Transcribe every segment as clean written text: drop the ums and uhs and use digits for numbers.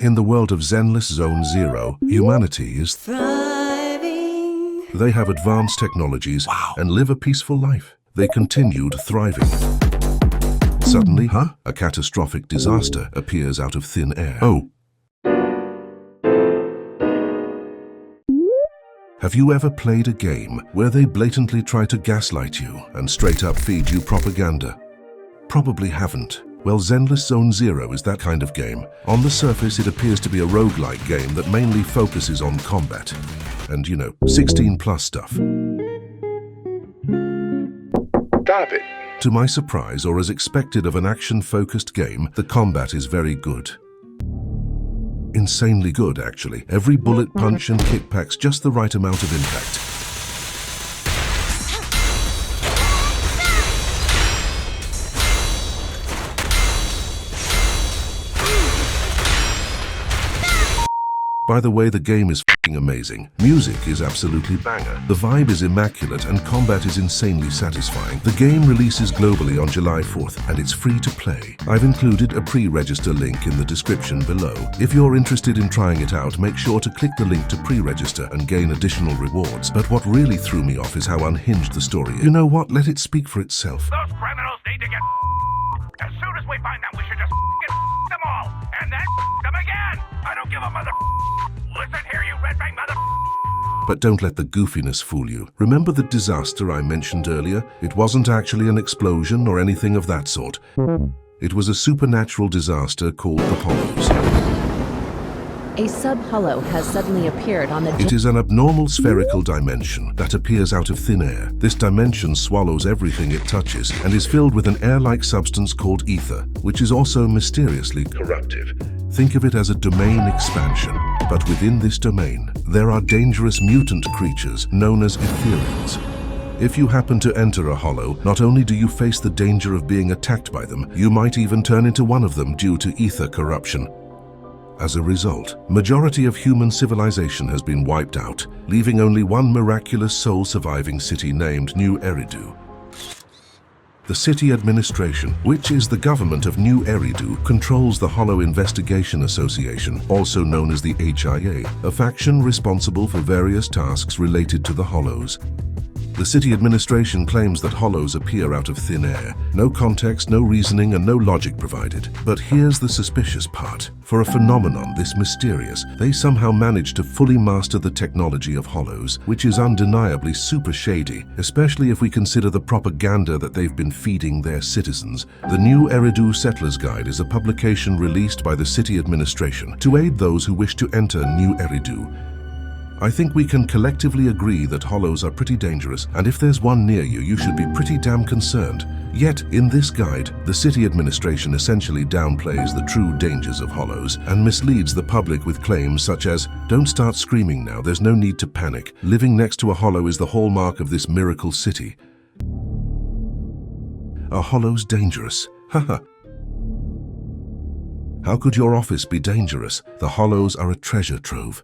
In the world of Zenless Zone Zero, humanity is thriving. They have advanced technologies and live a peaceful life. They continued thriving. Suddenly, a catastrophic disaster appears out of thin air. Oh. Have you ever played a game where they blatantly try to gaslight you and straight up feed you propaganda? Probably haven't. Well, Zenless Zone Zero is that kind of game. On the surface, it appears to be a roguelike game that mainly focuses on combat. And, 16+ stuff. Stop it. To my surprise, or as expected of an action-focused game, the combat is very good. Insanely good, actually. Every bullet, punch, and kick packs just the right amount of impact. By the way, the game is f***ing amazing. Music is absolutely banger. The vibe is immaculate and combat is insanely satisfying. The game releases globally on July 4th and it's free to play. I've included a pre-register link in the description below. If you're interested in trying it out, make sure to click the link to pre-register and gain additional rewards. But what really threw me off is how unhinged the story is. You know what? Let it speak for itself. Those criminals need to get as soon as we find them, we should just get them all and then them again. I don't give a mother. Listen here, you red-bang mother. But don't let the goofiness fool you. Remember the disaster I mentioned earlier? It wasn't actually an explosion or anything of that sort. It was a supernatural disaster called the Hollows. A sub-hollow has suddenly appeared on the... It is an abnormal spherical dimension that appears out of thin air. This dimension swallows everything it touches and is filled with an air-like substance called ether, which is also mysteriously corruptive. Think of it as a domain expansion, but within this domain, there are dangerous mutant creatures known as ethereals. If you happen to enter a hollow, not only do you face the danger of being attacked by them, you might even turn into one of them due to ether corruption. As a result, majority of human civilization has been wiped out, leaving only one miraculous soul-surviving city named New Eridu. The city administration, which is the government of New Eridu, controls the Hollow Investigation Association, also known as the HIA, a faction responsible for various tasks related to the Hollows. The city administration claims that hollows appear out of thin air. No context, no reasoning, and no logic provided. But here's the suspicious part. For a phenomenon this mysterious, they somehow managed to fully master the technology of hollows, which is undeniably super shady, especially if we consider the propaganda that they've been feeding their citizens. The New Eridu Settler's Guide is a publication released by the city administration to aid those who wish to enter New Eridu. I think we can collectively agree that hollows are pretty dangerous, and if there's one near you, you should be pretty damn concerned. Yet, in this guide, the city administration essentially downplays the true dangers of hollows and misleads the public with claims such as, "Don't start screaming now, there's no need to panic. Living next to a hollow is the hallmark of this miracle city." Are hollows dangerous? Haha. How could your office be dangerous? The hollows are a treasure trove.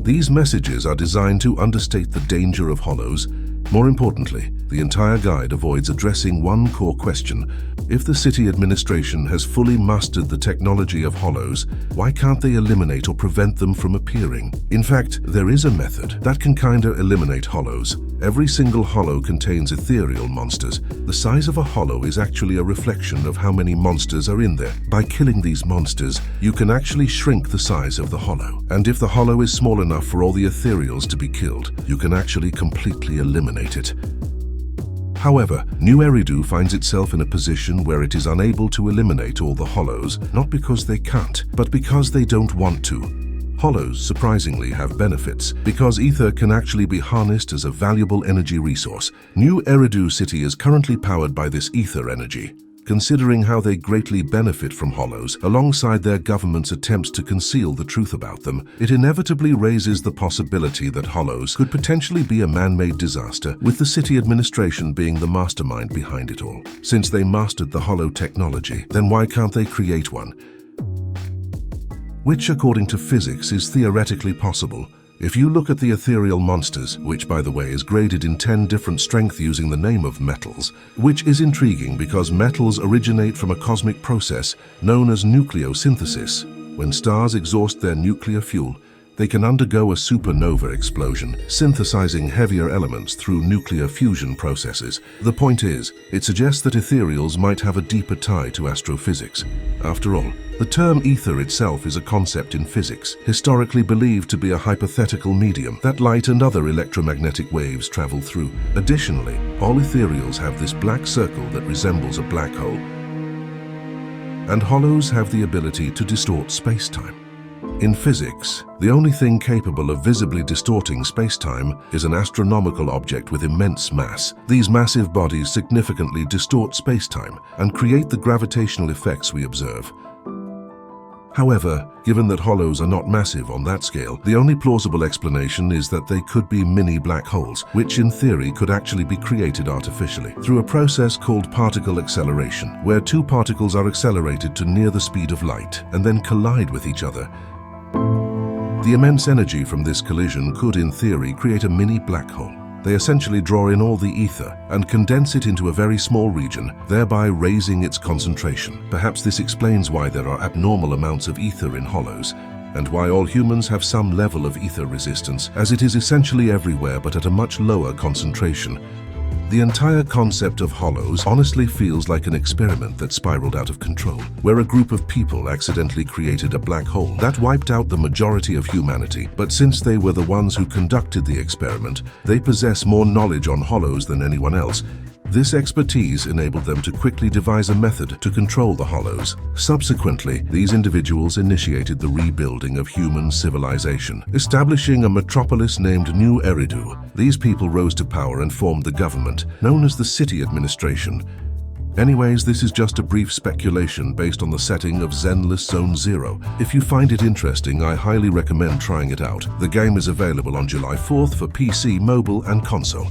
These messages are designed to understate the danger of hollows. More importantly, the entire guide avoids addressing one core question. If the city administration has fully mastered the technology of hollows, why can't they eliminate or prevent them from appearing? In fact, there is a method that can kinda eliminate hollows. Every single hollow contains ethereal monsters. The size of a hollow is actually a reflection of how many monsters are in there. By killing these monsters, you can actually shrink the size of the hollow. And if the hollow is small enough for all the ethereals to be killed, you can actually completely eliminate it. However, New Eridu finds itself in a position where it is unable to eliminate all the hollows, not because they can't, but because they don't want to. Hollows, surprisingly, have benefits, because ether can actually be harnessed as a valuable energy resource. New Eridu City is currently powered by this ether energy. Considering how they greatly benefit from hollows, alongside their government's attempts to conceal the truth about them, it inevitably raises the possibility that hollows could potentially be a man-made disaster, with the city administration being the mastermind behind it all. Since they mastered the hollow technology, then why can't they create one? Which, according to physics, is theoretically possible. If you look at the ethereal monsters, which by the way is graded in 10 different strength using the name of metals, which is intriguing because metals originate from a cosmic process known as nucleosynthesis. When stars exhaust their nuclear fuel, they can undergo a supernova explosion, synthesizing heavier elements through nuclear fusion processes. The point is, it suggests that ethereals might have a deeper tie to astrophysics. After all, the term ether itself is a concept in physics, historically believed to be a hypothetical medium that light and other electromagnetic waves travel through. Additionally, all ethereals have this black circle that resembles a black hole. And hollows have the ability to distort space-time. In physics, the only thing capable of visibly distorting space-time is an astronomical object with immense mass. These massive bodies significantly distort space-time and create the gravitational effects we observe. However, given that hollows are not massive on that scale, the only plausible explanation is that they could be mini black holes, which in theory could actually be created artificially through a process called particle acceleration, where two particles are accelerated to near the speed of light and then collide with each other. The immense energy from this collision could, in theory, create a mini black hole. They essentially draw in all the ether and condense it into a very small region, thereby raising its concentration. Perhaps this explains why there are abnormal amounts of ether in hollows, and why all humans have some level of ether resistance, as it is essentially everywhere but at a much lower concentration. The entire concept of hollows honestly feels like an experiment that spiraled out of control, where a group of people accidentally created a black hole that wiped out the majority of humanity. But since they were the ones who conducted the experiment, they possess more knowledge on hollows than anyone else. This expertise enabled them to quickly devise a method to control the hollows. Subsequently, these individuals initiated the rebuilding of human civilization, establishing a metropolis named New Eridu. These people rose to power and formed the government, known as the city administration. Anyways, this is just a brief speculation based on the setting of zenlesszonezero. If you find it interesting, I highly recommend trying it out. The game is available on July 4th for PC, mobile, and console.